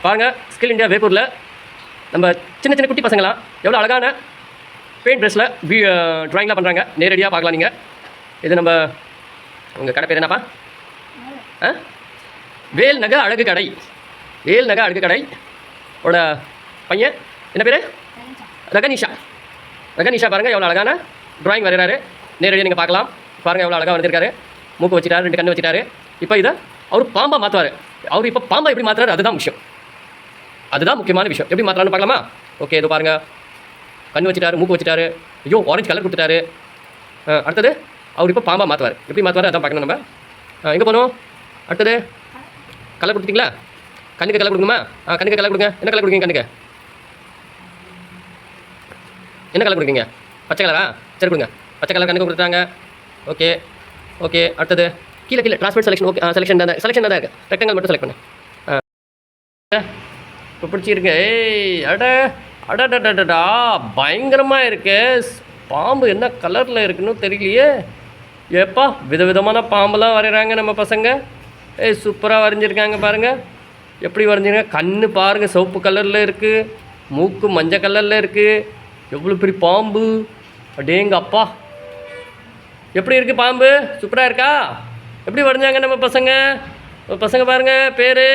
பாருங்கள், skill India வேப்பூரில் நம்ம சின்ன சின்ன குட்டி பசங்களாம் எவ்வளோ அழகான பெயிண்ட் ப்ரெஷ்ஷில் ட்ராயிங்லாம் பண்ணுறாங்க. நேரடியாக பார்க்கலாம் நீங்கள். இது நம்ம உங்கள் கடை பேர் என்னப்பா? வேல் நகை அழகு கடை. வேல் நகை அழகு கடை ஓட பையன் என்ன பேர்? ரகனிஷா. ரகனிஷா பாருங்கள் எவ்வளோ அழகான ட்ராயிங் வரைகிறாரு. நேரடியாக நீங்கள் பார்க்கலாம். பாருங்கள் எவ்வளோ அழகாக வரைஞ்சிருக்காரு. மூக்கு வச்சுட்டாரு, 2 கண்ணு வச்சுட்டாரு. இப்போ இதை அவர் பாம்பா மாற்றுவார். அவர் இப்போ பாம்பா எப்படி மாற்றுறாரு அதுதான் விஷயம். அதுதான் முக்கியமான விஷயம். எப்படி மாற்றலான்னு பார்க்கலாமா? ஓகே, இது பாருங்கள், கண்ணு வச்சுட்டாரு, மூக்கு வச்சுட்டாரு. ஐயோ, ஆரஞ்சு கலர் கொடுத்துட்டாரு. அடுத்தது அவர் இப்போ பாம்பா மாற்றுவார். எப்படி மாற்றுவார் அதான் பார்க்கணும் நம்ம. எங்கே போகணும்? அடுத்தது கலர் கொடுத்தீங்களா? கண்ணுக்கு கலர் கொடுக்கணுமா? கண்ணுக்கு கலர் கொடுங்க. என்ன கலர் கொடுக்கீங்க? கண்ணுக்கு என்ன கலர் கொடுக்கீங்க? பச்சை கலரா? சரி கொடுங்க. பச்சை கலர் கண்ணுக்கு கொடுத்துட்டாங்க. Okay okay. அடுத்தது கீழே டிரான்ஸ்போர்ட் செலெக்ஷன். ஓகே, செலெக்ஷன் தான் இருக்குது. ரெக்டாங்கல் மட்டும் செலக்ட் பண்ணு. இப்போ பிடிச்சிருக்கு. ஏய் அட அடடடடா, பயங்கரமாக இருக்கு. பாம்பு என்ன கலரில் இருக்குன்னு தெரியலையே. ஏப்பா, விதவிதமான பாம்பெல்லாம் வரைகிறாங்க நம்ம பசங்க. ஏய், சூப்பராக வரைஞ்சிருக்காங்க பாருங்கள். எப்படி வரைஞ்சிருக்காங்க? கண்ணு பாருங்கள், சிவப்பு கலரில் இருக்குது. மூக்கு மஞ்சள் கலரில் இருக்குது. எவ்வளோ பெரிய பாம்பு! அடேங்க அப்பா, எப்படி இருக்குது பாம்பு? சூப்பராக இருக்கா? எப்படி வரைஞ்சாங்க நம்ம பசங்க? பசங்க பாருங்கள், பேர்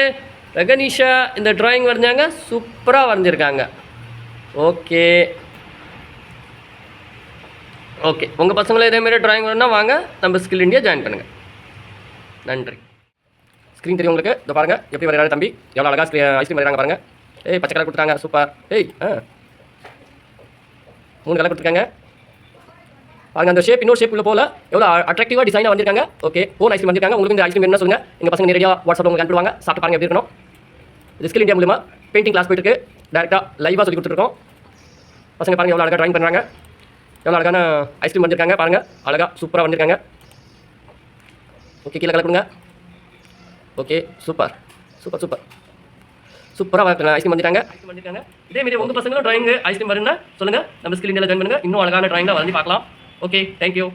ரகனிஷா. இந்த ட்ராயிங் வரைஞ்சாங்க, சூப்பராக வரைஞ்சிருக்காங்க. Okay okay. உங்கள் பசங்களும் இதேமாரி ட்ராயிங் வரணும்னா வாங்க, நம்ம ஸ்கில் இந்தியா ஜாயின் பண்ணுங்கள். நன்றி. ஸ்க்ரீன் தெரியும் உங்களுக்கு. இதை பாருங்கள் எப்படி வரைகிறாரு தம்பி. எவ்வளோ அழகாக ஐஸ்கிரீம் வரைகிறாங்க பாருங்கள். ஏய், பச்சை கலர் கொடுத்துருக்காங்க, சூப்பர். ஏய் 3 கலர் கொடுத்துருக்காங்க பாருங்கள். அந்த ஷேப் இன்னொரு ஷேப் உள்ள போல எவ்வளோ அட்ராக்டிவாக டிசைனாக வந்திருக்காங்க. ஓகே, கோன் ஐஸ்கிரீம் வந்திருக்காங்க. உங்களுக்கு இந்த ஐஸ்கிரீம் என்ன சொல்லுங்கள். எங்கள் பசங்க நேரடியாக வாட்ஸ்அப்பில் உங்களுக்கு அனுப்பிடுவாங்க. சாப்பிட்டு பாருங்கள் எப்படி இருக்கணும். இது ஸ்கில் இந்தியா மூலமா பெயிண்டிங் கிளாஸ் போயிட்டு டேரெக்டாக லைவாக சொல்லி கொடுத்துருக்கோம். பசங்க பாருங்கள் எவ்வளோ அழகாக ட்ராயிங் பண்ணுறாங்க. எவ்வளோ அழகான ஐஸ்கிரீம் வந்திருக்காங்க பாருங்கள். அழகாக சூப்பராக வந்திருக்காங்க. ஓகே, கீழே கலர் கொடுங்க. ஓகே, சூப்பர் சூப்பர் சூப்பர் சூப்பராக ஐஸ்கிரீம் வந்துட்டாங்க. இதேமாரி உங்கள் பசங்களும் ட்ராயிங் ஐஸ்கிரீம் வருன்னா சொல்லுங்கள். நம்ம ஸ்கில் இந்தியாவில் ஜாயின் பண்ணுங்கள். இன்னும் அழகான ட்ராயிங்லாம் வந்து பார்க்கலாம். Okay, thank you.